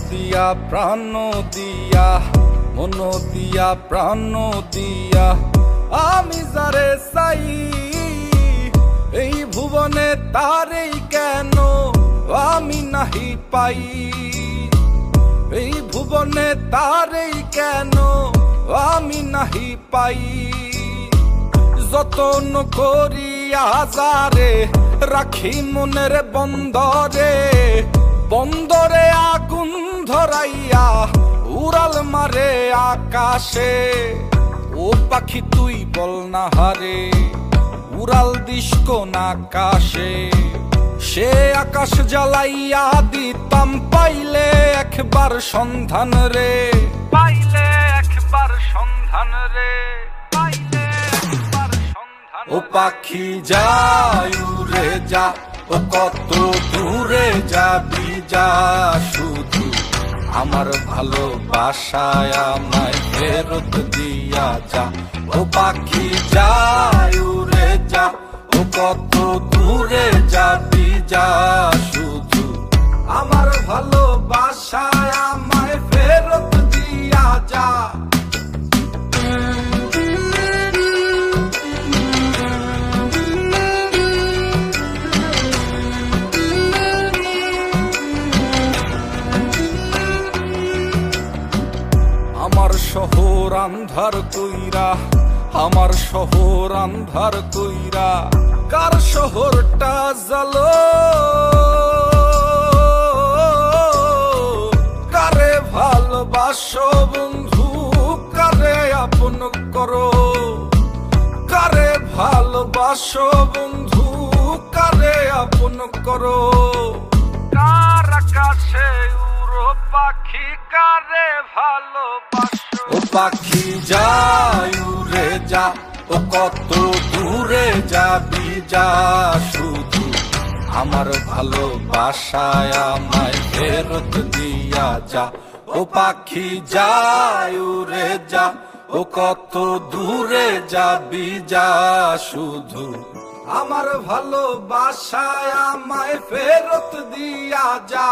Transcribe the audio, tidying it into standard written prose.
দিয়া প্রাণ দিয়া মন দিয়া প্রাণ দিয়া আমি যারে চাই এই ভুবনে তারেই কেন আমি নাহি পাই। এই ভুবনে তারেই কেন আমি নাহি পাই। যতন করিয়া যারে রাখি মনের বন্দরে, বন্দরে আগুন ধরাইয়া উড়াল মারে আকাশে। ও পাখি তুই বল না হারে উড়াল দিস কোন আকাশে। সে আকাশ জ্বালাইয়া দিতাম পাইলে একবার সন্ধান রে, পাইলে একবার সন্ধান রে, পাইলে একবার সন্ধান। ও পাখি যাই উড়ে যা, ও কত দূরে যাবি যা, শুধু আমার ভালোবাসায় আমায় ফেরত দিয়া যা। ও পাখি যাই উড়ে যা, ও কত দূরে যাবি যা, শুধু আমার ভালোবাসায় আমায় ফেরত দিয়া যা। আমার শহর আন্ধার কইরা, আমার শহর আন্ধার কইরা কার শহরটা জ্বালো। কারে ভালোবাসো বন্ধু, কারে আপন করো। কারে ভালোবাসো বন্ধু, কারে আপন করো। কার আকাশে উড়ো পাখি, কারে ভালোবাসো। ও পাখি যাই উড়ে যা, ও কত দূরে যাবি যা, শুধু আমার ভালোবাসায় আমায় ফেরত দিয়া যা। ও পাখি যাই উড়ে যা, ও কত দূরে যাবি যা, শুধু আমার ভালোবাসায় আমায় ফেরত দিয়া যা।